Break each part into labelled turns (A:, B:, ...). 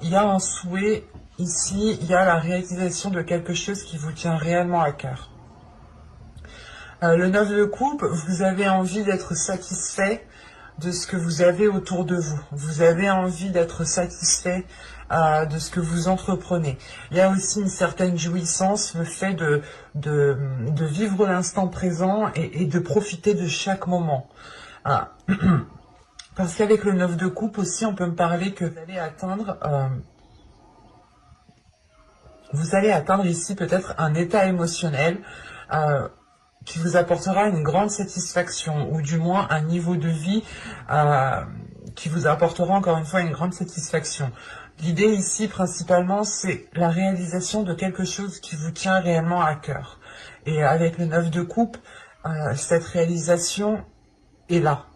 A: Il y a un souhait, ici, il y a la réalisation de quelque chose qui vous tient réellement à cœur. Le 9 de coupe, vous avez envie d'être satisfait de ce que vous avez autour de vous. Vous avez envie d'être satisfait de ce que vous entreprenez. Il y a aussi une certaine jouissance, le fait de vivre l'instant présent et de profiter de chaque moment. Parce qu'avec le 9 de coupe aussi, on peut me parler que vous allez atteindre ici peut-être un état émotionnel qui vous apportera une grande satisfaction, ou du moins un niveau de vie qui vous apportera encore une fois une grande satisfaction. L'idée ici, principalement, c'est la réalisation de quelque chose qui vous tient réellement à cœur. Et avec le 9 de coupe, cette réalisation est là.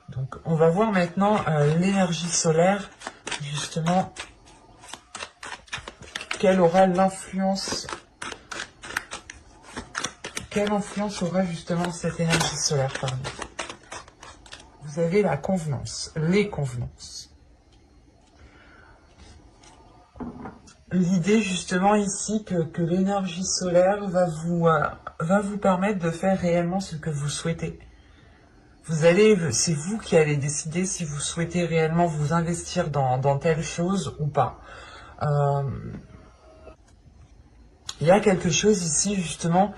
A: Donc, on va voir maintenant l'énergie solaire, justement, quelle influence aura justement cette énergie solaire parmi vous. Vous avez la convenance, les convenances. L'idée justement ici que l'énergie solaire va vous permettre de faire réellement ce que vous souhaitez. C'est vous qui allez décider si vous souhaitez réellement vous investir dans telle chose ou pas. Il y a quelque chose ici justement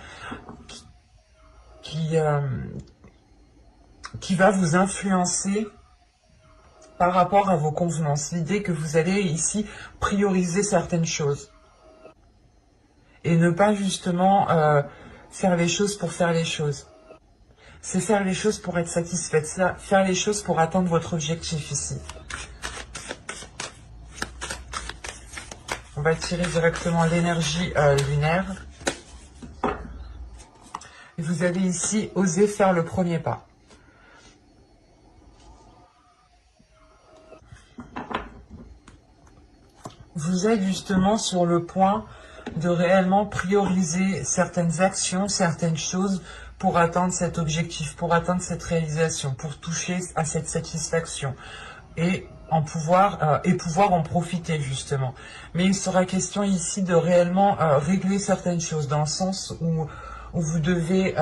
A: qui va vous influencer par rapport à vos convenances. L'idée que vous allez ici prioriser certaines choses. Et ne pas justement faire les choses pour faire les choses. C'est faire les choses pour être satisfaite. C'est faire les choses pour atteindre votre objectif ici. On va tirer directement l'énergie lunaire. Et vous avez ici osé faire le premier pas. Vous êtes justement sur le point de réellement prioriser certaines actions, certaines choses pour atteindre cet objectif, pour atteindre cette réalisation, pour toucher à cette satisfaction et pouvoir en profiter justement. Mais il sera question ici de réellement régler certaines choses dans le sens où vous devez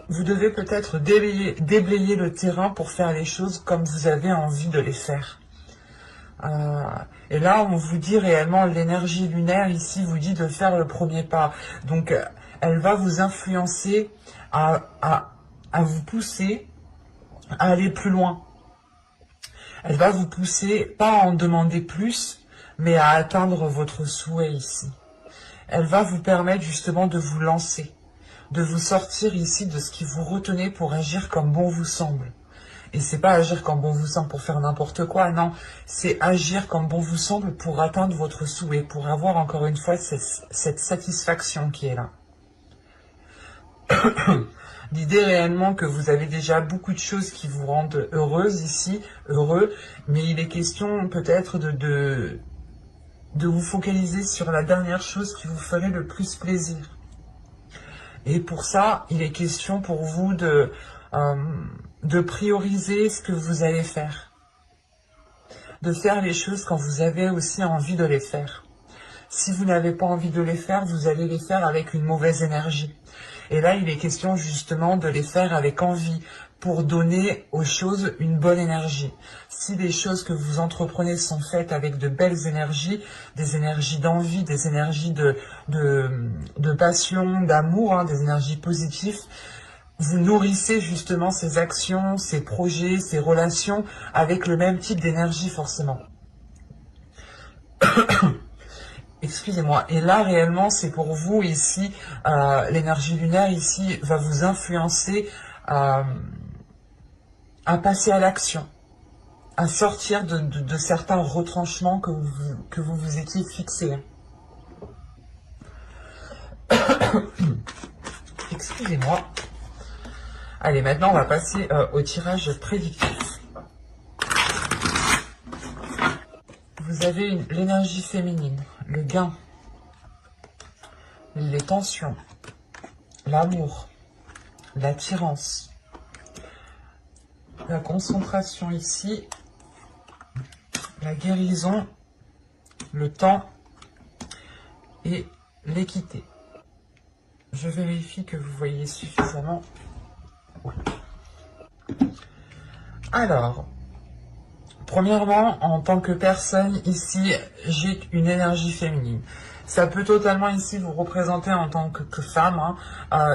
A: peut-être déblayer le terrain pour faire les choses comme vous avez envie de les faire. Et là, on vous dit réellement, l'énergie lunaire ici vous dit de faire le premier pas. Donc, elle va vous influencer à vous pousser à aller plus loin. Elle va vous pousser, pas à en demander plus, mais à atteindre votre souhait ici. Elle va vous permettre justement de vous lancer, de vous sortir ici de ce qui vous retenait pour agir comme bon vous semble. Et c'est pas agir comme bon vous semble pour faire n'importe quoi, non. C'est agir comme bon vous semble pour atteindre votre souhait, pour avoir encore une fois cette satisfaction qui est là. L'idée réellement que vous avez déjà beaucoup de choses qui vous rendent heureuse ici, heureux, mais il est question peut-être de vous focaliser sur la dernière chose qui vous ferait le plus plaisir. Et pour ça, il est question pour vous de prioriser ce que vous allez faire. De faire les choses quand vous avez aussi envie de les faire. Si vous n'avez pas envie de les faire, vous allez les faire avec une mauvaise énergie. Et là, il est question justement de les faire avec envie, pour donner aux choses une bonne énergie. Si les choses que vous entreprenez sont faites avec de belles énergies, des énergies d'envie, des énergies de passion, d'amour, des énergies positives, vous nourrissez justement ces actions, ces projets, ces relations avec le même type d'énergie forcément. Excusez-moi. Et là, réellement, c'est pour vous ici, l'énergie lunaire ici va vous influencer à passer à l'action, à sortir de certains retranchements que vous vous étiez fixés. Excusez-moi. Allez, maintenant, on va passer au tirage prédictif. Vous avez l'énergie féminine, le gain, les tensions, l'amour, l'attirance, la concentration ici, la guérison, le temps et l'équité. Je vérifie que vous voyez suffisamment. Oui. Alors, premièrement, en tant que personne, ici, j'ai une énergie féminine. Ça peut totalement ici vous représenter en tant que femme.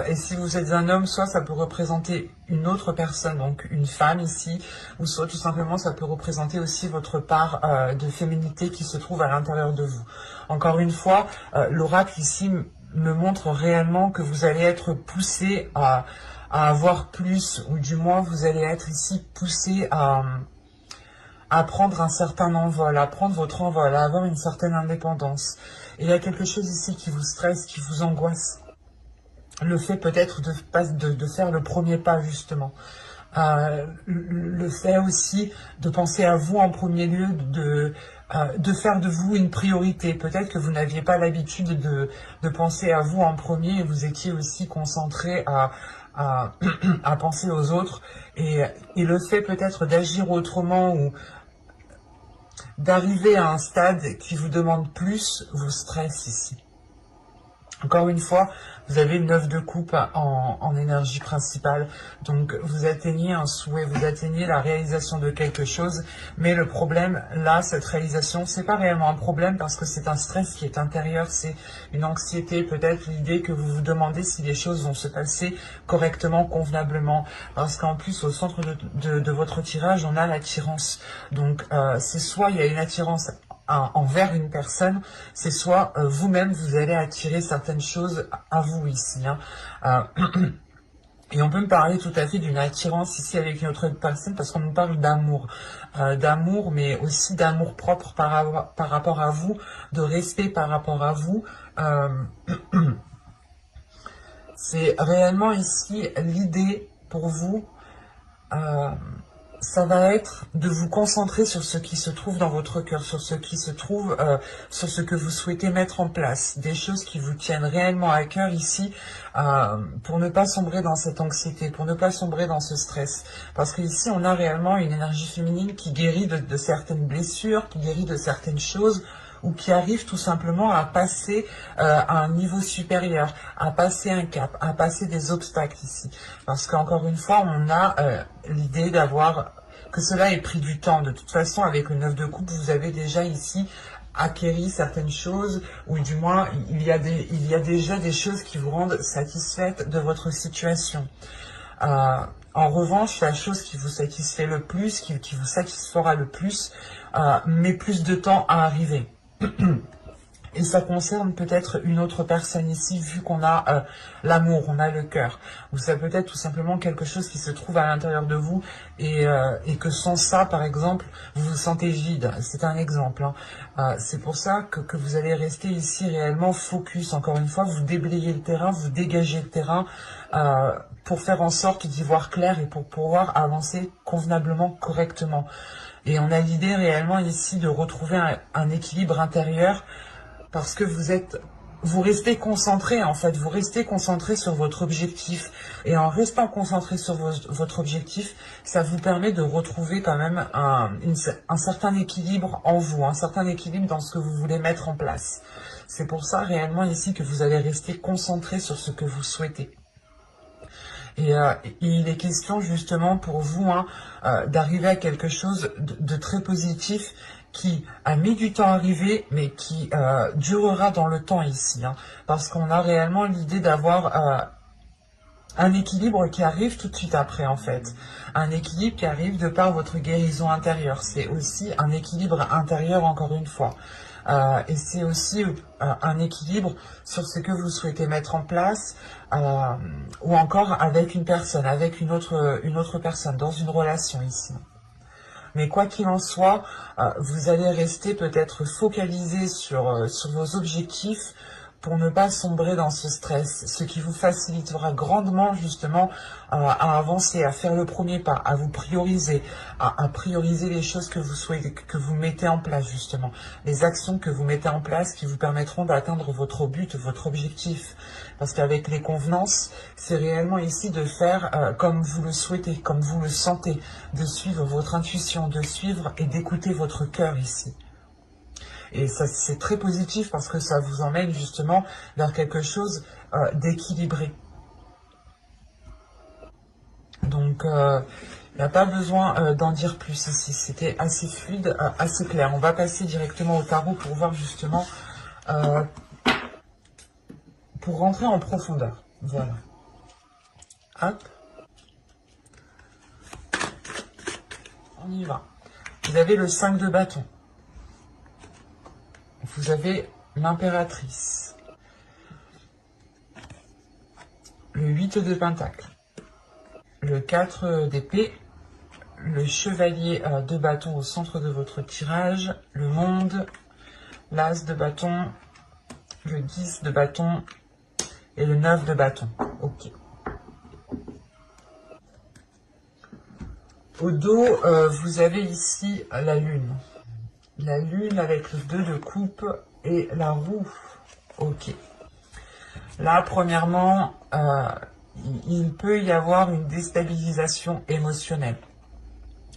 A: Et si vous êtes un homme, soit ça peut représenter une autre personne, donc une femme ici, ou soit tout simplement ça peut représenter aussi votre part de féminité qui se trouve à l'intérieur de vous. Encore une fois, l'oracle ici me montre réellement que vous allez être poussé à avoir plus, ou du moins vous allez être ici poussé à prendre un certain envol, à prendre votre envol, à avoir une certaine indépendance. Et il y a quelque chose ici qui vous stresse, qui vous angoisse. Le fait peut-être de faire le premier pas, justement. Le fait aussi de penser à vous en premier lieu, de faire de vous une priorité. Peut-être que vous n'aviez pas l'habitude de penser à vous en premier et vous étiez aussi concentré à penser aux autres. Et le fait peut-être d'agir autrement ou d'arriver à un stade qui vous demande plus, vous stresse ici. Encore une fois, vous avez une 9 de coupe en énergie principale, donc vous atteignez un souhait, vous atteignez la réalisation de quelque chose, mais le problème, là, cette réalisation, c'est pas réellement un problème parce que c'est un stress qui est intérieur, c'est une anxiété, peut-être l'idée que vous vous demandez si les choses vont se passer correctement, convenablement, parce qu'en plus, au centre de votre tirage, on a l'attirance, donc c'est soit il y a une attirance envers une personne, c'est soit vous-même vous allez attirer certaines choses à vous ici. Et on peut me parler tout à fait d'une attirance ici avec une autre personne parce qu'on nous parle d'amour. D'amour, mais aussi d'amour propre par rapport à vous, de respect par rapport à vous. C'est réellement ici l'idée pour vous. Ça va être de vous concentrer sur ce qui se trouve dans votre cœur, sur ce qui se trouve, sur ce que vous souhaitez mettre en place, des choses qui vous tiennent réellement à cœur ici, pour ne pas sombrer dans cette anxiété, pour ne pas sombrer dans ce stress. Parce qu'ici, on a réellement une énergie féminine qui guérit de certaines blessures, qui guérit de certaines choses, ou qui arrive tout simplement à passer à un niveau supérieur, à passer un cap, à passer des obstacles ici. Parce qu'encore une fois, on a l'idée d'avoir que cela ait pris du temps. De toute façon, avec le 9 de coupe, vous avez déjà ici acquéri certaines choses, ou du moins, il y a déjà des choses qui vous rendent satisfaite de votre situation. En revanche, la chose qui vous satisfait le plus, qui vous satisfera le plus, met plus de temps à arriver. Et ça concerne peut-être une autre personne ici, vu qu'on a l'amour, on a le cœur. Ou ça peut être tout simplement quelque chose qui se trouve à l'intérieur de vous et que sans ça, par exemple, vous vous sentez vide. C'est un exemple. C'est pour ça que vous allez rester ici réellement focus. Encore une fois, vous déblayez le terrain, vous dégagez le terrain pour faire en sorte d'y voir clair et pour pouvoir avancer convenablement, correctement. Et on a l'idée réellement ici de retrouver un équilibre intérieur parce que vous restez concentré en fait, vous restez concentré sur votre objectif. Et en restant concentré sur votre objectif, ça vous permet de retrouver quand même un certain équilibre en vous, un certain équilibre dans ce que vous voulez mettre en place. C'est pour ça réellement ici que vous allez rester concentré sur ce que vous souhaitez. Et il est question justement pour vous d'arriver à quelque chose de très positif qui a mis du temps à arriver, mais qui durera dans le temps ici. Parce qu'on a réellement l'idée d'avoir un équilibre qui arrive tout de suite après en fait. Un équilibre qui arrive de par votre guérison intérieure. C'est aussi un équilibre intérieur encore une fois. Et c'est aussi un équilibre sur ce que vous souhaitez mettre en place ou encore avec une personne, avec une autre personne, dans une relation ici. Mais quoi qu'il en soit, vous allez rester peut-être focalisé sur vos objectifs pour ne pas sombrer dans ce stress, ce qui vous facilitera grandement justement à avancer, à faire le premier pas, à vous prioriser, à prioriser les choses que vous souhaitez, que vous mettez en place justement, les actions que vous mettez en place qui vous permettront d'atteindre votre but, votre objectif. Parce qu'avec les convenances, c'est réellement ici de faire comme vous le souhaitez, comme vous le sentez, de suivre votre intuition, de suivre et d'écouter votre cœur ici. Et ça, c'est très positif parce que ça vous emmène justement vers quelque chose d'équilibré. Donc, il n'y a pas besoin d'en dire plus ici. C'était assez fluide, assez clair. On va passer directement au tarot pour voir justement, pour rentrer en profondeur. Voilà. Hop. On y va. Vous avez le 5 de bâton. Vous avez l'impératrice. Le 8 de pentacle. Le 4 d'épée. Le chevalier de bâton au centre de votre tirage. Le monde. L'as de bâton. Le 10 de bâton. Et le 9 de bâton. Ok. Au dos, vous avez ici la lune. La lune avec le 2 de coupe et la roue. Ok. Là, premièrement, il peut y avoir une déstabilisation émotionnelle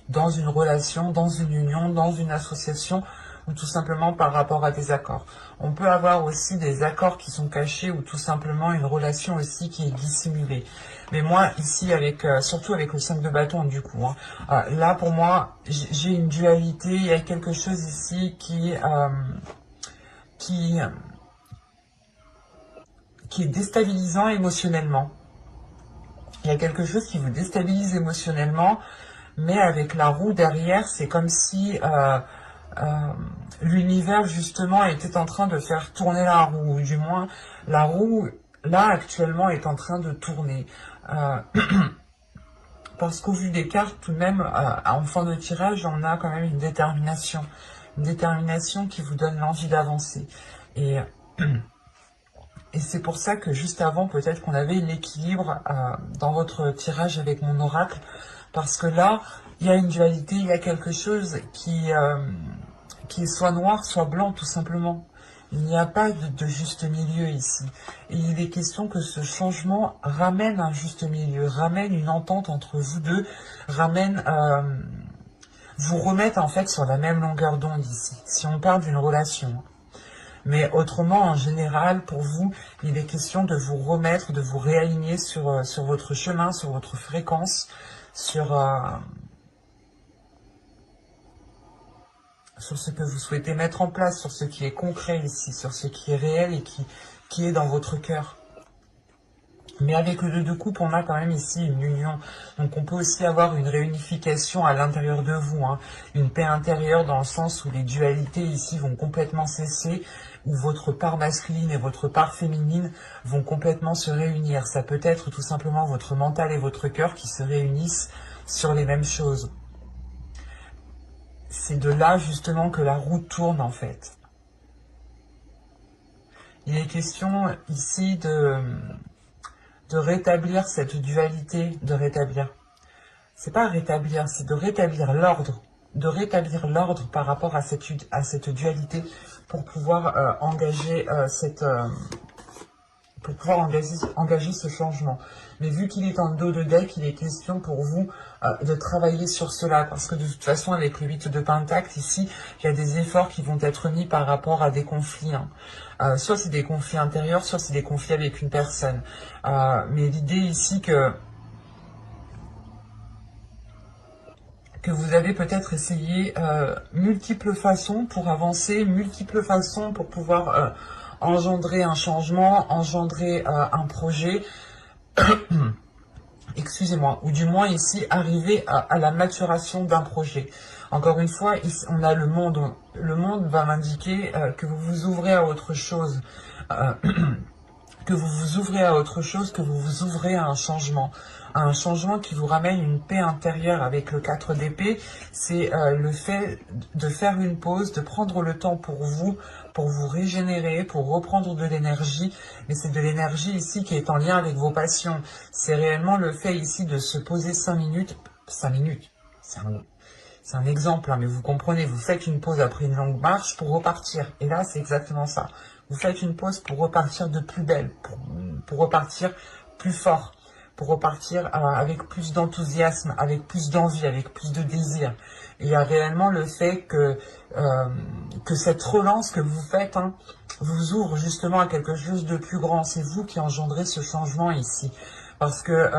A: dans une relation, dans une union, dans une association ou tout simplement par rapport à des accords. On peut avoir aussi des accords qui sont cachés ou tout simplement une relation aussi qui est dissimulée. Mais moi, ici, surtout avec le 5 de bâton, du coup, là, pour moi, j'ai une dualité. Il y a quelque chose ici qui est déstabilisant émotionnellement. Il y a quelque chose qui vous déstabilise émotionnellement, mais avec la roue derrière, c'est comme si l'univers, justement, était en train de faire tourner la roue, ou du moins, la roue, là, actuellement, est en train de tourner. Parce qu'au vu des cartes, tout de même, en fin de tirage, on a quand même une détermination qui vous donne l'envie d'avancer. Et c'est pour ça que juste avant, peut-être qu'on avait l'équilibre dans votre tirage avec mon oracle, parce que là, il y a une dualité, il y a quelque chose qui est soit noir, soit blanc, tout simplement. Il n'y a pas de juste milieu ici. Et il est question que ce changement ramène un juste milieu, ramène une entente entre vous deux, vous remette en fait sur la même longueur d'onde ici, si on parle d'une relation. Mais autrement, en général, pour vous, il est question de vous remettre, de vous réaligner sur votre chemin, sur votre fréquence, sur ce que vous souhaitez mettre en place, sur ce qui est concret ici, sur ce qui est réel et qui est dans votre cœur. Mais avec le 2 de coupe, on a quand même ici une union. Donc on peut aussi avoir une réunification à l'intérieur de vous, une paix intérieure dans le sens où les dualités ici vont complètement cesser, où votre part masculine et votre part féminine vont complètement se réunir. Ça peut être tout simplement votre mental et votre cœur qui se réunissent sur les mêmes choses. C'est de là justement que la roue tourne en fait. Il est question ici de rétablir cette dualité, c'est pas rétablir, c'est de rétablir l'ordre, par rapport à cette dualité pour pouvoir engager engager ce changement. Mais vu qu'il est en dos de deck, il est question pour vous de travailler sur cela, parce que de toute façon, avec le 8 de pentacle, ici, il y a des efforts qui vont être mis par rapport à des conflits. Soit c'est des conflits intérieurs, soit c'est des conflits avec une personne. Mais l'idée ici que vous avez peut-être essayé multiples façons pour avancer, multiples façons pour pouvoir engendrer un changement, engendrer un projet, excusez-moi, ou du moins ici arriver à la maturation d'un projet. Encore une fois, ici, on a le monde. Le monde va m'indiquer que vous vous ouvrez à autre chose, que vous vous ouvrez à autre chose, que vous vous ouvrez à un changement qui vous ramène une paix intérieure. Avec le 4 d'épée, c'est le fait de faire une pause, de prendre le temps pour vous régénérer, pour reprendre de l'énergie, mais c'est de l'énergie ici qui est en lien avec vos passions. C'est réellement le fait ici de se poser 5 minutes, c'est un exemple, hein, mais vous comprenez, vous faites une pause après une longue marche pour repartir. Et là, c'est exactement ça. Vous faites une pause pour repartir de plus belle, pour repartir plus fort, pour repartir avec plus d'enthousiasme, avec plus d'envie, avec plus de désir. Et il y a réellement le fait que cette relance que vous faites vous ouvre justement à quelque chose de plus grand. C'est vous qui engendrez ce changement ici. Parce que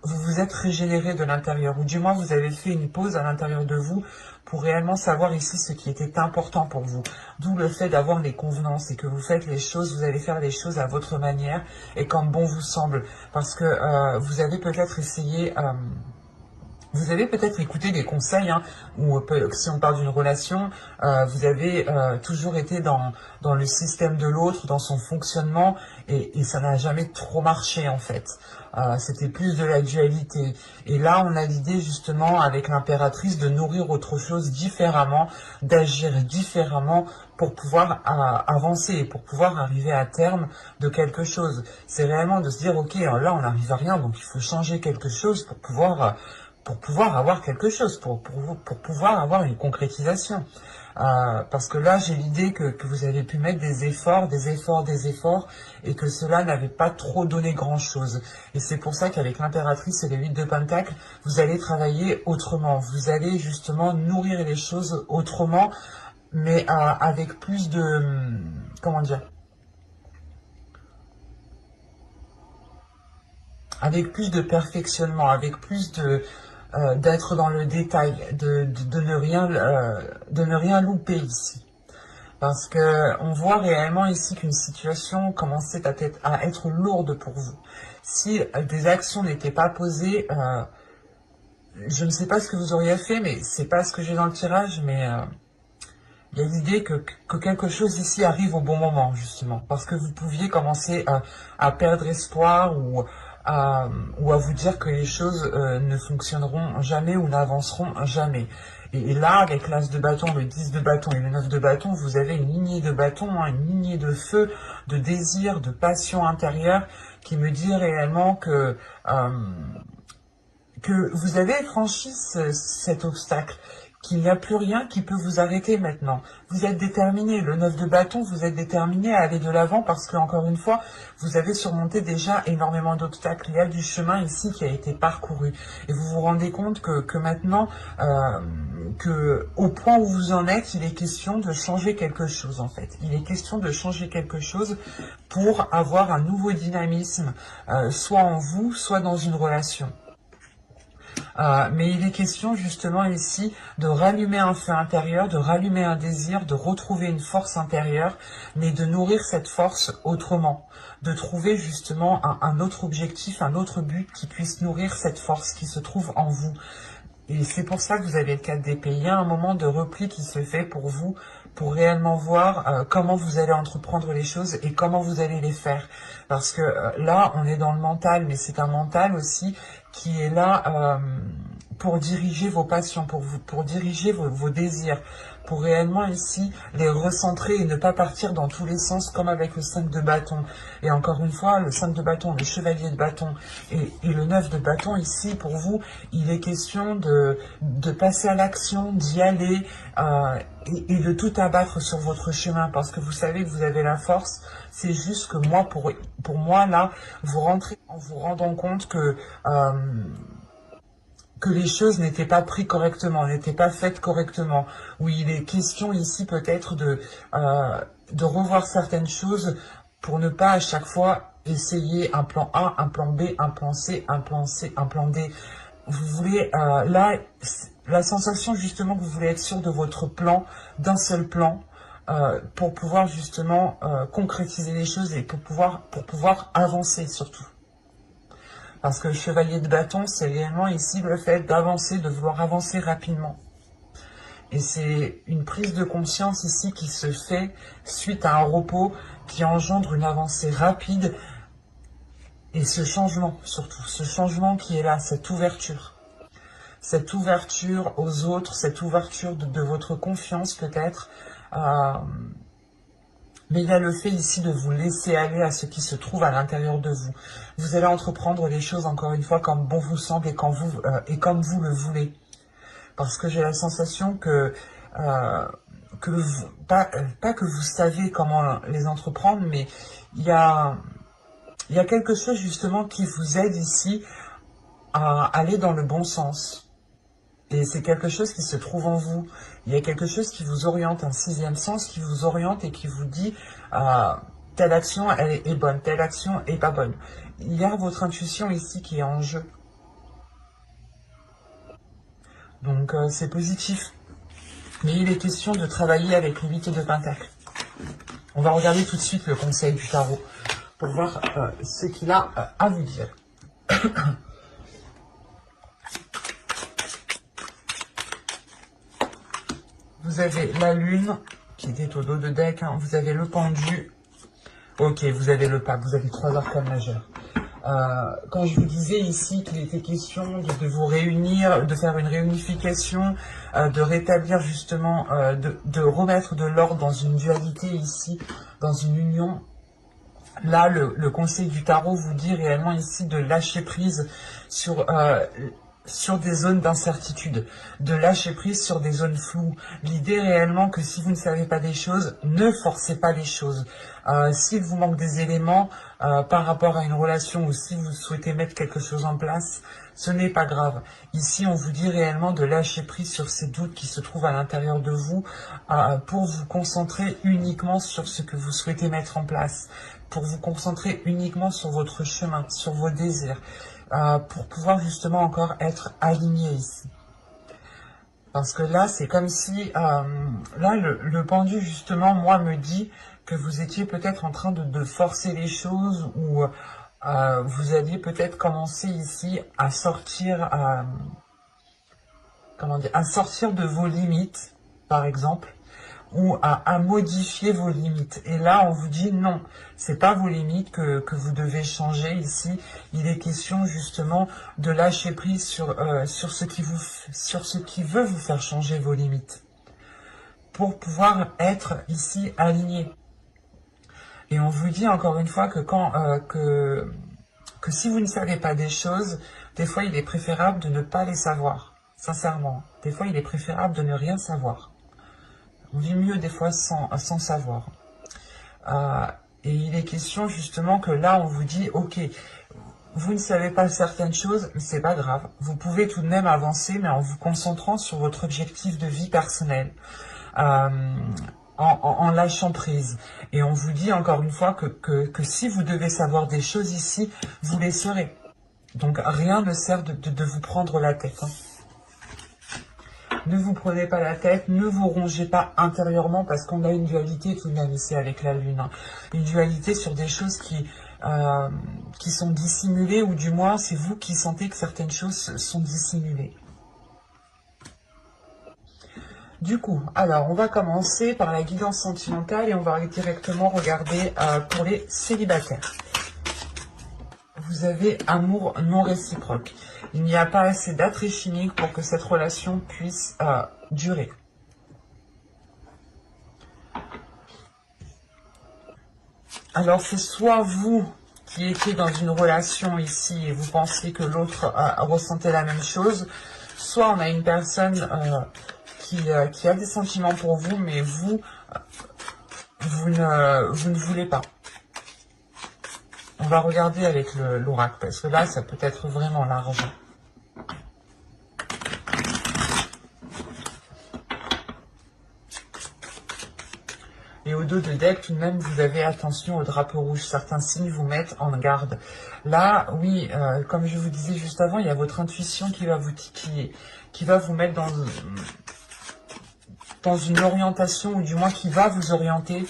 A: vous vous êtes régénéré de l'intérieur, ou du moins vous avez fait une pause à l'intérieur de vous pour réellement savoir ici ce qui était important pour vous. D'où le fait d'avoir les convenances et que vous faites les choses, vous allez faire les choses à votre manière et comme bon vous semble. Parce que vous avez peut-être essayé... vous avez peut-être écouté des conseils, ou si on parle d'une relation, vous avez toujours été dans le système de l'autre, dans son fonctionnement, et ça n'a jamais trop marché en fait. C'était plus de la dualité. Et là, on a l'idée justement avec l'impératrice de nourrir autre chose différemment, d'agir différemment pour pouvoir avancer, pour pouvoir arriver à terme de quelque chose. C'est réellement de se dire, ok, là on n'arrive à rien, donc il faut changer quelque chose pour pouvoir avoir quelque chose, pour pouvoir avoir une concrétisation. Parce que là, j'ai l'idée que vous avez pu mettre des efforts, et que cela n'avait pas trop donné grand-chose. Et c'est pour ça qu'avec l'impératrice et les 8 de Pentacles, vous allez travailler autrement. Vous allez justement nourrir les choses autrement, mais avec plus de... comment dire ? Avec plus de perfectionnement, avec plus d'être dans le détail, de ne rien louper ici. Parce que on voit réellement ici qu'une situation commençait à être lourde pour vous. Si des actions n'étaient pas posées, je ne sais pas ce que vous auriez fait, mais c'est pas ce que j'ai dans le tirage, mais il y a l'idée que quelque chose ici arrive au bon moment, justement. Parce que vous pouviez commencer à perdre espoir ou à vous dire que les choses ne fonctionneront jamais ou n'avanceront jamais. Et là, avec l'As de bâton, le 10 de bâton et le 9 de bâton, vous avez une lignée de bâton, une lignée de feu, de désir, de passion intérieure qui me dit réellement que vous avez franchi cet obstacle, qu'il n'y a plus rien qui peut vous arrêter maintenant. Vous êtes déterminé, le 9 de bâton, vous êtes déterminé à aller de l'avant parce que, encore une fois, vous avez surmonté déjà énormément d'obstacles. Il y a du chemin ici qui a été parcouru. Et vous vous rendez compte que maintenant, au point où vous en êtes, il est question de changer quelque chose en fait. Il est question de changer quelque chose pour avoir un nouveau dynamisme, soit en vous, soit dans une relation. Mais il est question justement ici de rallumer un feu intérieur, de rallumer un désir, de retrouver une force intérieure, mais de nourrir cette force autrement, de trouver justement un autre objectif, un autre but qui puisse nourrir cette force qui se trouve en vous. Et c'est pour ça que vous avez le 4 d'épée. Il y a un moment de repli qui se fait pour vous, pour réellement voir comment vous allez entreprendre les choses et comment vous allez les faire. Parce que là, on est dans le mental, mais c'est un mental aussi qui est là pour diriger vos passions, pour diriger vos désirs, pour réellement ici les recentrer et ne pas partir dans tous les sens comme avec le 5 de bâton. Et encore une fois, le 5 de bâton, le chevalier de bâton et le 9 de bâton, ici pour vous, il est question de passer à l'action, d'y aller et de tout abattre sur votre chemin parce que vous savez que vous avez la force. C'est juste que moi, pour moi, là, vous rentrez en vous rendant compte que les choses n'étaient pas prises correctement, n'étaient pas faites correctement. Oui, il est question ici peut-être de revoir certaines choses pour ne pas à chaque fois essayer un plan A, un plan B, un plan C, un plan C, un plan D. Vous voulez, là, la sensation justement que vous voulez être sûr de votre plan, d'un seul plan, pour pouvoir justement concrétiser les choses et pour pouvoir avancer surtout. Parce que le chevalier de bâton, c'est réellement ici le fait d'avancer, de vouloir avancer rapidement. Et c'est une prise de conscience ici qui se fait suite à un repos qui engendre une avancée rapide Et ce changement, surtout, ce changement qui est là, cette ouverture aux autres, cette ouverture de votre confiance peut-être. Mais il y a le fait ici de vous laisser aller à ce qui se trouve à l'intérieur de vous. Vous allez entreprendre les choses, encore une fois, comme bon vous semble et, et comme vous le voulez. Parce que j'ai la sensation que vous, pas que vous savez comment les entreprendre, mais il y a quelque chose justement qui vous aide ici à aller dans le bon sens. Et c'est quelque chose qui se trouve en vous. Il y a quelque chose qui vous oriente, un sixième sens qui vous oriente et qui vous dit telle action elle est bonne, telle action est pas bonne. Il y a votre intuition ici qui est en jeu. Donc c'est positif. Mais il est question de travailler avec le 8 de Pentacle. On va regarder tout de suite le conseil du tarot pour voir ce qu'il a à vous dire. Vous avez la lune qui était au dos de deck, hein. Vous avez le pendu. Ok, vous avez le pape, vous avez 3 arcanes majeures. Quand je vous disais ici qu'il était question de vous réunir, de faire une réunification, de rétablir justement, de remettre de l'ordre dans une dualité ici, dans une union, là le conseil du tarot vous dit réellement ici de lâcher prise sur des zones d'incertitude, de lâcher prise sur des zones floues. L'idée réellement que si vous ne savez pas des choses, ne forcez pas les choses. S'il vous manque des éléments par rapport à une relation ou si vous souhaitez mettre quelque chose en place, ce n'est pas grave. Ici, on vous dit réellement de lâcher prise sur ces doutes qui se trouvent à l'intérieur de vous pour vous concentrer uniquement sur ce que vous souhaitez mettre en place, pour vous concentrer uniquement sur votre chemin, sur vos désirs. Pour pouvoir justement encore être aligné ici. Parce que là, c'est comme si, là, le pendu, justement, moi, me dit que vous étiez peut-être en train de forcer les choses ou vous alliez peut-être commencer ici à sortir, comment dire, à sortir de vos limites, par exemple, ou à modifier vos limites. Et là, on vous dit non, c'est pas vos limites que vous devez changer ici. Il est question justement de lâcher prise sur ce qui veut vous faire changer vos limites, pour pouvoir être ici aligné. Et on vous dit encore une fois que que si vous ne savez pas des choses, des fois il est préférable de ne pas les savoir. Sincèrement, des fois il est préférable de ne rien savoir. On vit mieux des fois sans savoir. Et il est question justement que là, on vous dit, ok, vous ne savez pas certaines choses, mais c'est pas grave. Vous pouvez tout de même avancer, mais en vous concentrant sur votre objectif de vie personnelle, en lâchant prise. Et on vous dit encore une fois que si vous devez savoir des choses ici, vous les saurez. Donc rien ne sert de vous prendre la tête, hein. Ne vous prenez pas la tête, ne vous rongez pas intérieurement parce qu'on a une dualité tout de même ici avec la lune. Une dualité sur des choses qui sont dissimulées ou du moins c'est vous qui sentez que certaines choses sont dissimulées. Du coup, alors on va commencer par la guidance sentimentale et on va directement regarder pour les célibataires. Vous avez amour non réciproque. Il n'y a pas assez d'attrait chimique pour que cette relation puisse durer. Alors c'est soit vous qui étiez dans une relation ici et vous pensiez que l'autre ressentait la même chose, soit on a une personne qui a des sentiments pour vous, mais vous ne voulez pas. On va regarder avec l'oracle, parce que là, ça peut être vraiment large. Et au dos de deck, tout de même, vous avez attention au drapeau rouge. Certains signes vous mettent en garde. Là, oui, comme je vous disais juste avant, il y a votre intuition qui va vous titiller, qui va vous mettre dans une orientation, ou du moins qui va vous orienter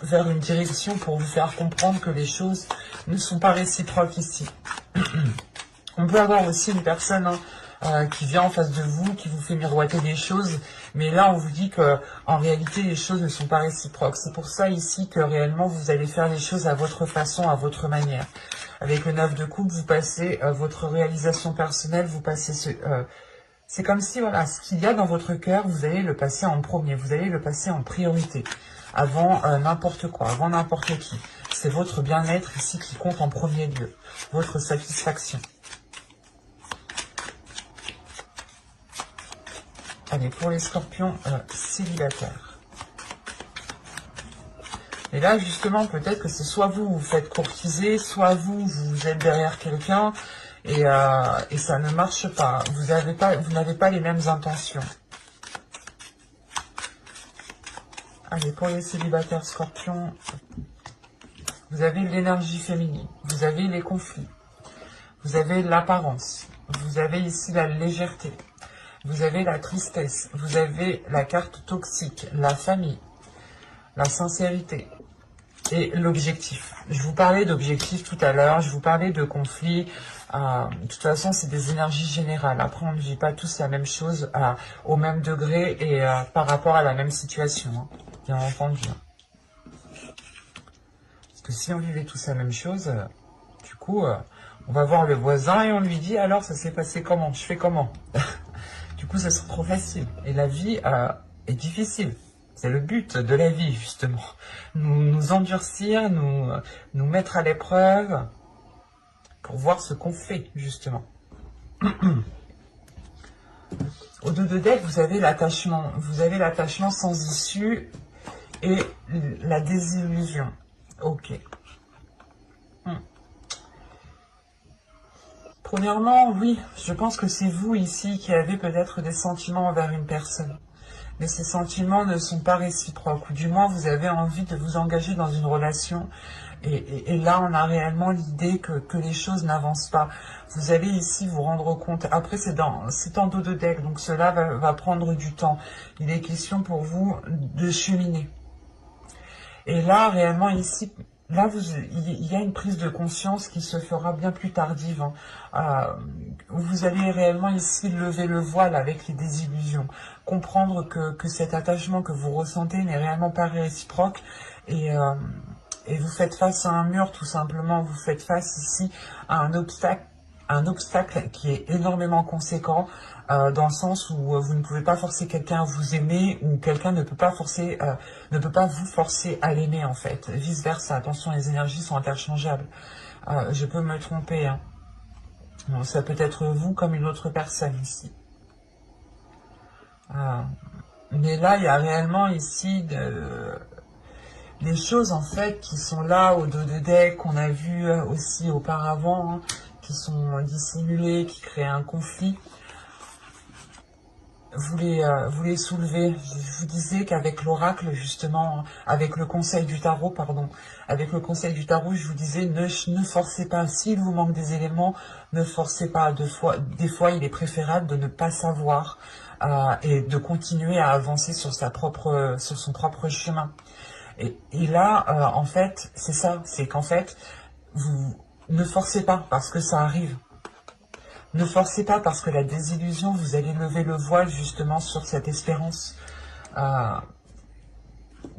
A: vers une direction pour vous faire comprendre que les choses ne sont pas réciproques ici. On peut avoir aussi une personne qui vient en face de vous, qui vous fait miroiter des choses. Mais là, on vous dit que en réalité, les choses ne sont pas réciproques. C'est pour ça ici que réellement, vous allez faire les choses à votre façon, à votre manière. Avec le 9 de coupe, vous passez votre réalisation personnelle, vous passez c'est comme si, voilà, ce qu'il y a dans votre cœur, vous allez le passer en premier, vous allez le passer en priorité, avant n'importe quoi, avant n'importe qui. C'est votre bien-être ici qui compte en premier lieu, votre satisfaction. Allez, pour les scorpions célibataires. Et là, justement, peut-être que c'est soit vous vous faites courtiser, soit vous êtes derrière quelqu'un, et ça ne marche pas. Vous n'avez pas les mêmes intentions. Allez, pour les célibataires scorpions, vous avez l'énergie féminine, vous avez les conflits, vous avez l'apparence, vous avez ici la légèreté, vous avez la tristesse, vous avez la carte toxique, la famille, la sincérité et l'objectif. Je vous parlais d'objectif tout à l'heure, je vous parlais de conflits. De toute façon, c'est des énergies générales. Après, on ne vit pas tous la même chose au même degré et par rapport à la même situation, hein, bien entendu. Parce que si on vivait tous la même chose, du coup, on va voir le voisin et on lui dit, alors, ça s'est passé comment? Je fais comment? Du coup, ça sera trop facile. Et la vie est difficile. C'est le but de la vie, justement. Nous endurcir, nous mettre à l'épreuve pour voir ce qu'on fait, justement. Au 2 de deck, vous avez l'attachement. Vous avez l'attachement sans issue et la désillusion. Ok. Premièrement, oui, je pense que c'est vous ici qui avez peut-être des sentiments envers une personne. Mais ces sentiments ne sont pas réciproques, ou du moins vous avez envie de vous engager dans une relation, et là on a réellement l'idée que les choses n'avancent pas. Vous allez ici vous rendre compte, après c'est en dos de deck, donc cela va prendre du temps. Il est question pour vous de cheminer. Et là réellement ici, là il y a une prise de conscience qui se fera bien plus tardive, hein. Vous allez réellement ici lever le voile avec les désillusions, comprendre que cet attachement que vous ressentez n'est réellement pas réciproque, et vous faites face à un mur tout simplement, vous faites face ici à un obstacle qui est énormément conséquent, dans le sens où vous ne pouvez pas forcer quelqu'un à vous aimer, ou quelqu'un ne peut pas vous forcer à l'aimer en fait, vice versa. Attention, les énergies sont interchangeables. Je peux me tromper, hein. Bon, ça peut être vous comme une autre personne ici. Mais là, il y a réellement ici des choses en fait qui sont là au dos de deck, qu'on a vu aussi auparavant, hein, qui sont dissimulées, qui créent un conflit. Vous les soulevez. Je vous disais qu'avec l'oracle, justement, avec le conseil du tarot, pardon, avec le conseil du tarot, je vous disais, ne forcez pas. S'il vous manque des éléments, ne forcez pas. Des fois, il est préférable de ne pas savoir et de continuer à avancer sur son propre chemin. Et là, en fait, c'est ça, c'est qu'en fait, vous ne forcez pas parce que ça arrive. Ne forcez pas parce que la désillusion, vous allez lever le voile justement sur cette espérance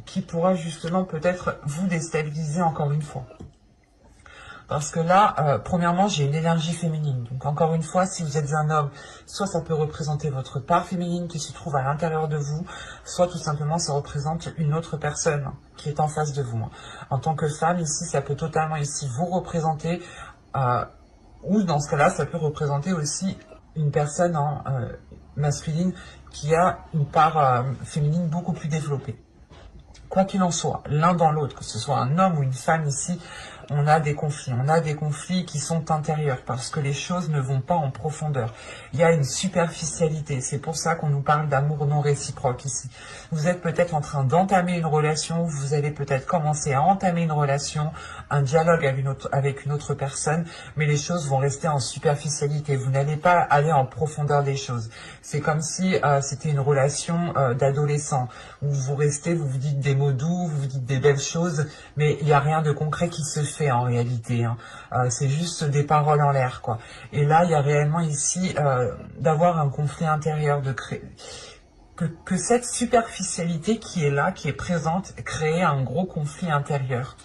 A: qui pourra justement peut-être vous déstabiliser encore une fois. Parce que là, premièrement, j'ai une énergie féminine. Donc encore une fois, si vous êtes un homme, soit ça peut représenter votre part féminine qui se trouve à l'intérieur de vous, soit tout simplement ça représente une autre personne qui est en face de vous. En tant que femme, ici, ça peut totalement ici vous représenter, ou dans ce cas-là, ça peut représenter aussi une personne masculine qui a une part féminine beaucoup plus développée. Quoi qu'il en soit, l'un dans l'autre, que ce soit un homme ou une femme ici, on a des conflits qui sont intérieurs, parce que les choses ne vont pas en profondeur. Il y a une superficialité, c'est pour ça qu'on nous parle d'amour non réciproque ici. Vous êtes peut-être en train d'entamer une relation, vous allez peut-être commencer à entamer une relation, un dialogue avec une autre personne, mais les choses vont rester en superficialité, vous n'allez pas aller en profondeur des choses. C'est comme si c'était une relation d'adolescent, où vous restez, vous vous dites des mots doux, vous vous dites des belles choses, mais il n'y a rien de concret qui se fait. fait en réalité, hein. C'est juste des paroles en l'air, quoi. Et là, il y a réellement ici d'avoir un conflit intérieur, de créer... Que cette superficialité qui est là, qui est présente, crée un gros conflit intérieur.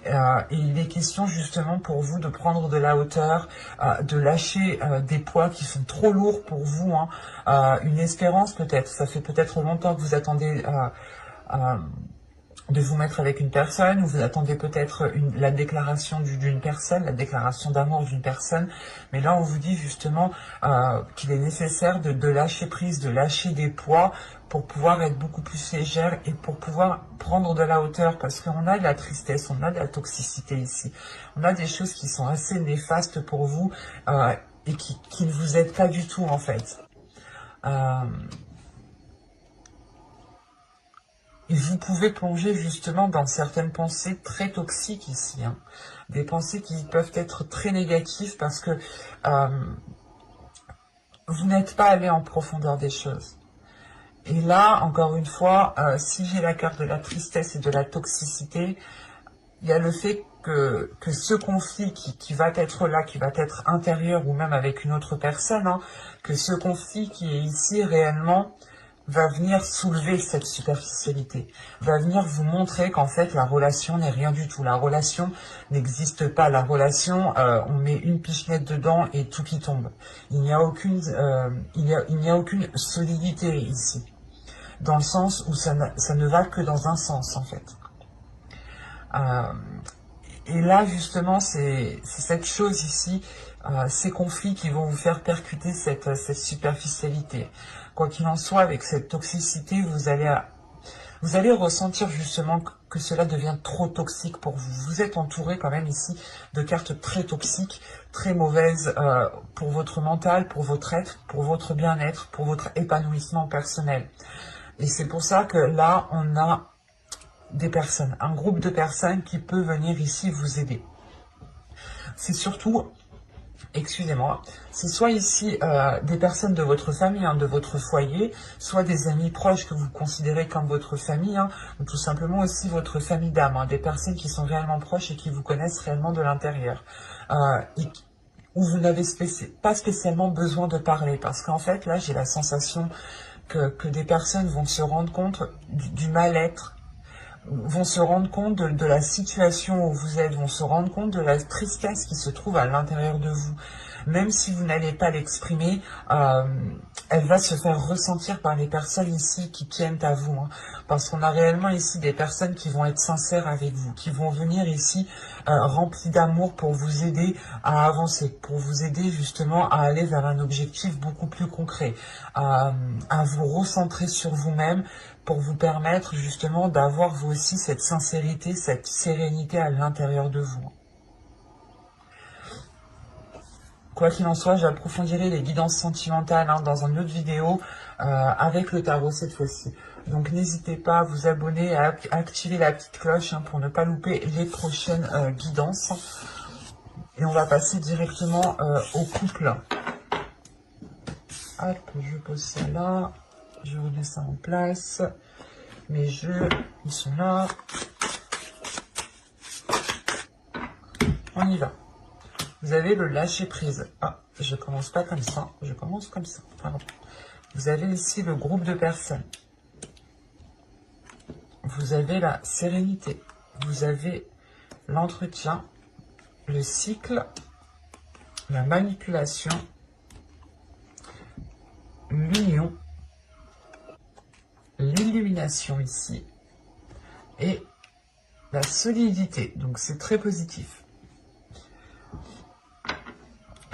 A: Et il est question justement pour vous de prendre de la hauteur, de lâcher des poids qui sont trop lourds pour vous, hein. Une espérance peut-être, ça fait peut-être longtemps que vous attendez de vous mettre avec une personne, ou vous attendez peut-être la déclaration d'une personne, la déclaration d'amour d'une personne, mais là on vous dit justement qu'il est nécessaire de lâcher prise, de lâcher des poids pour pouvoir être beaucoup plus légère et pour pouvoir prendre de la hauteur, parce qu'on a de la tristesse, on a de la toxicité ici, on a des choses qui sont assez néfastes pour vous et qui ne vous aident pas du tout en fait. Et vous pouvez plonger justement dans certaines pensées très toxiques ici, hein. Des pensées qui peuvent être très négatives parce que vous n'êtes pas allé en profondeur des choses. Et là, encore une fois, si j'ai la carte de la tristesse et de la toxicité, il y a le fait que ce conflit qui va être là, qui va être intérieur ou même avec une autre personne, hein, que ce conflit qui est ici réellement va venir soulever cette superficialité, va venir vous montrer qu'en fait la relation n'est rien du tout, la relation n'existe pas, la relation, on met une pichenette dedans et tout qui tombe. Il n'y a aucune, il n'y a aucune solidité ici, dans le sens où ça ne va que dans un sens en fait. Et là justement c'est cette chose ici, ces conflits qui vont vous faire percuter cette superficialité. Quoi qu'il en soit, avec cette toxicité, vous allez ressentir justement que cela devient trop toxique pour vous. Vous êtes entouré quand même ici de cartes très toxiques, très mauvaises pour votre mental, pour votre être, pour votre bien-être, pour votre épanouissement personnel. Et c'est pour ça que là, on a des personnes, un groupe de personnes qui peut venir ici vous aider. C'est surtout... Excusez-moi, c'est soit ici des personnes de votre famille, hein, de votre foyer, soit des amis proches que vous considérez comme votre famille, hein, ou tout simplement aussi votre famille d'âme, hein, des personnes qui sont réellement proches et qui vous connaissent réellement de l'intérieur, où vous n'avez pas spécialement besoin de parler, parce qu'en fait, là, j'ai la sensation que des personnes vont se rendre compte du mal-être, vont se rendre compte de la situation où vous êtes, vont se rendre compte de la tristesse qui se trouve à l'intérieur de vous. Même si vous n'allez pas l'exprimer, elle va se faire ressentir par les personnes ici qui tiennent à vous, hein. Parce qu'on a réellement ici des personnes qui vont être sincères avec vous, qui vont venir ici remplies d'amour pour vous aider à avancer, pour vous aider justement à aller vers un objectif beaucoup plus concret, à vous recentrer sur vous-même, pour vous permettre justement d'avoir vous aussi cette sincérité, cette sérénité à l'intérieur de vous. Quoi qu'il en soit, j'approfondirai les guidances sentimentales dans une autre vidéo avec le tarot cette fois-ci. Donc n'hésitez pas à vous abonner, à activer la petite cloche pour ne pas louper les prochaines guidances. Et on va passer directement au couple. Hop, je pose ça là. Je remets ça en place. Mes jeux, ils sont là. On y va. Vous avez le lâcher prise. Ah, je commence pas comme ça. Je commence comme ça. Pardon. Vous avez ici le groupe de personnes. Vous avez la sérénité. Vous avez l'entretien, le cycle, la manipulation, l'union, l'illumination ici, et la solidité. Donc c'est très positif.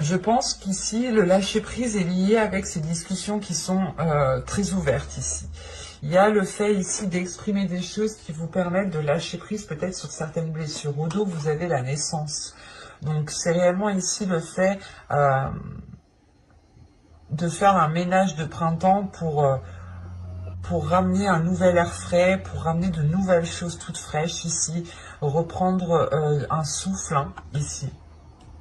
A: Je pense qu'ici, le lâcher-prise est lié avec ces discussions qui sont très ouvertes ici. Il y a le fait ici d'exprimer des choses qui vous permettent de lâcher prise peut-être sur certaines blessures. Au dos, vous avez la naissance. Donc c'est réellement ici le fait de faire un ménage de printemps pour ramener un nouvel air frais, pour ramener de nouvelles choses toutes fraîches ici, reprendre un souffle ici.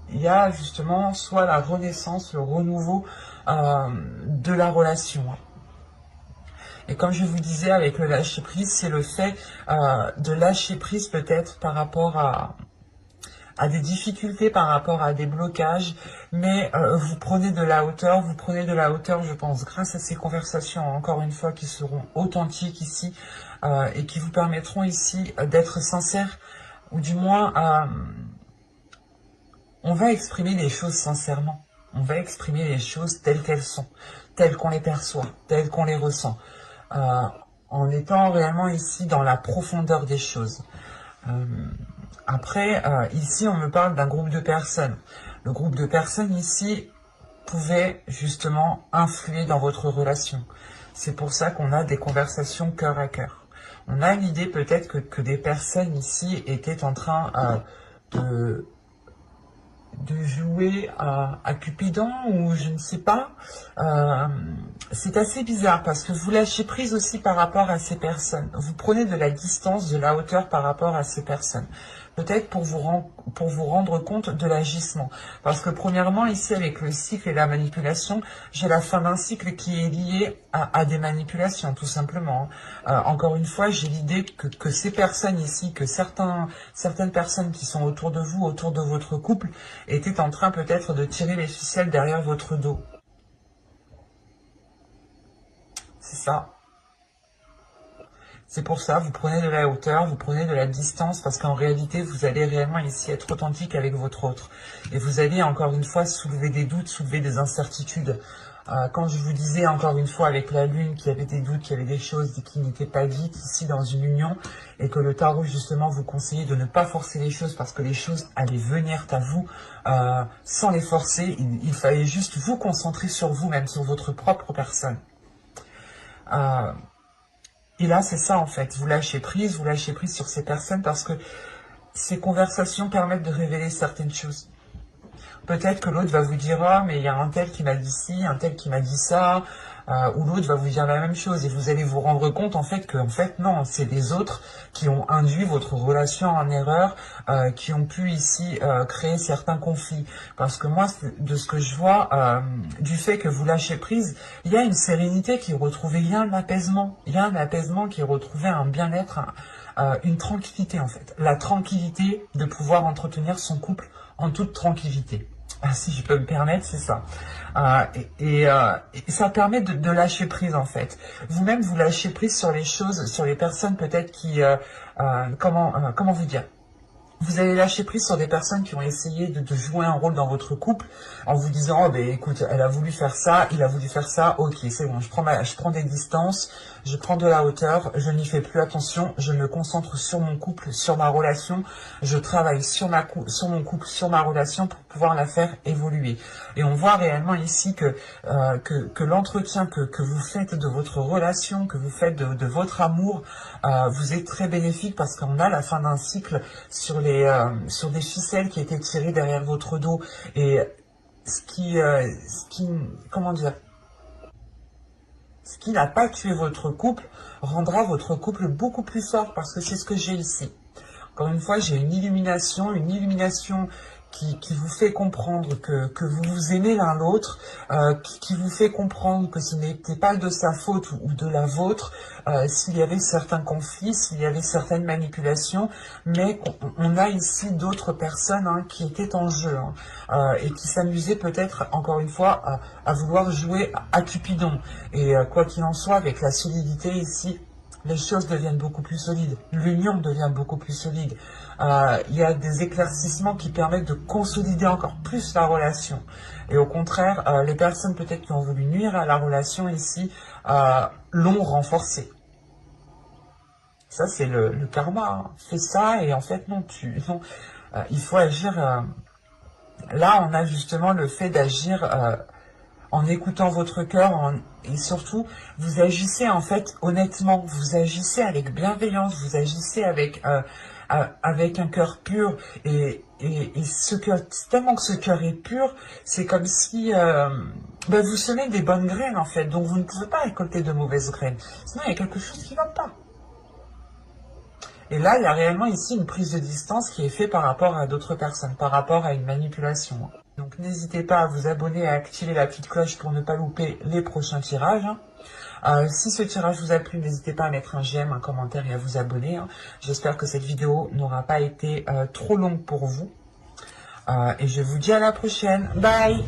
A: Il y a justement soit la renaissance, le renouveau de la relation. Et comme je vous disais avec le lâcher prise, c'est le fait de lâcher prise peut-être par rapport a des difficultés par rapport à des blocages, mais vous prenez de la hauteur, je pense, grâce à ces conversations, encore une fois, qui seront authentiques ici, et qui vous permettront ici d'être sincère, ou du moins, on va exprimer les choses sincèrement. On va exprimer les choses telles qu'elles sont, telles qu'on les perçoit, telles qu'on les ressent, en étant réellement ici dans la profondeur des choses. Après, ici, on me parle d'un groupe de personnes. Le groupe de personnes ici pouvait justement influer dans votre relation. C'est pour ça qu'on a des conversations cœur à cœur. On a l'idée peut-être que des personnes ici étaient en train de jouer à Cupidon, ou je ne sais pas. C'est assez bizarre parce que vous lâchez prise aussi par rapport à ces personnes. Vous prenez de la distance, de la hauteur par rapport à ces personnes. Peut-être pour vous rendre compte de l'agissement. Parce que premièrement, ici avec le cycle et la manipulation, j'ai la fin d'un cycle qui est lié à des manipulations, tout simplement. Encore une fois, j'ai l'idée que ces personnes ici, que certaines personnes qui sont autour de vous, autour de votre couple, étaient en train peut-être de tirer les ficelles derrière votre dos. C'est ça. C'est pour ça, vous prenez de la hauteur, vous prenez de la distance, parce qu'en réalité, vous allez réellement ici être authentique avec votre autre. Et vous allez encore une fois soulever des doutes, soulever des incertitudes. Quand je vous disais encore une fois avec la lune qu'il y avait des doutes, qu'il y avait des choses qui n'étaient pas dites ici dans une union, et que le tarot justement vous conseillait de ne pas forcer les choses parce que les choses allaient venir à vous sans les forcer. Il fallait juste vous concentrer sur vous-même, sur votre propre personne. Et là, c'est ça en fait, vous lâchez prise sur ces personnes parce que ces conversations permettent de révéler certaines choses. Peut-être que l'autre va vous dire « Ah, mais il y a un tel qui m'a dit ci, un tel qui m'a dit ça », ou l'autre va vous dire la même chose, et vous allez vous rendre compte en fait que non, c'est les autres qui ont induit votre relation en erreur, qui ont pu ici créer certains conflits. Parce que moi, de ce que je vois, du fait que vous lâchez prise, il y a une sérénité qui est retrouvée, il y a un apaisement qui est retrouvé, un bien-être, une tranquillité en fait. La tranquillité de pouvoir entretenir son couple en toute tranquillité. Si je peux me permettre, c'est ça. Et ça permet de lâcher prise en fait. Vous-même, vous lâchez prise sur les choses, sur les personnes peut-être qui... comment vous dire ? Vous allez lâcher prise sur des personnes qui ont essayé de jouer un rôle dans votre couple en vous disant « Oh ben écoute, elle a voulu faire ça, il a voulu faire ça, ok c'est bon, je prends des distances, je prends de la hauteur, je n'y fais plus attention, je me concentre sur mon couple, sur ma relation, je travaille sur mon couple, sur ma relation pour pouvoir la faire évoluer. » Et on voit réellement ici que l'entretien que vous faites de votre relation, que vous faites de votre amour, vous est très bénéfique parce qu'on a la fin d'un cycle sur des ficelles qui étaient tirées derrière votre dos, et comment dire, ce qui n'a pas tué votre couple rendra votre couple beaucoup plus fort, parce que c'est ce que j'ai ici. Encore une fois, j'ai une illumination qui vous fait comprendre que vous vous aimez l'un l'autre, qui vous fait comprendre que ce n'était pas de sa faute ou de la vôtre, s'il y avait certains conflits, s'il y avait certaines manipulations, mais on a ici d'autres personnes qui étaient en jeu, et qui s'amusaient peut-être, encore une fois, à vouloir jouer à Cupidon. Et quoi qu'il en soit, avec la solidité ici, les choses deviennent beaucoup plus solides, l'union devient beaucoup plus solide. Il y a des éclaircissements qui permettent de consolider encore plus la relation. Et au contraire, les personnes peut-être qui ont voulu nuire à la relation ici, l'ont renforcée. Ça, c'est le karma. Fais ça et en fait, non, il faut agir. Là, on a justement le fait d'agir en écoutant votre cœur, et surtout, vous agissez en fait honnêtement, vous agissez avec bienveillance, vous agissez avec un cœur pur, et ce cœur, tellement que ce cœur est pur, c'est comme si vous semez des bonnes graines en fait, donc vous ne pouvez pas récolter de mauvaises graines, sinon il y a quelque chose qui ne va pas. Et là, il y a réellement ici une prise de distance qui est faite par rapport à d'autres personnes, par rapport à une manipulation. Donc n'hésitez pas à vous abonner et à activer la petite cloche pour ne pas louper les prochains tirages. Si ce tirage vous a plu, n'hésitez pas à mettre un j'aime, un commentaire et à vous abonner. J'espère que cette vidéo n'aura pas été trop longue pour vous. Et je vous dis à la prochaine. Bye!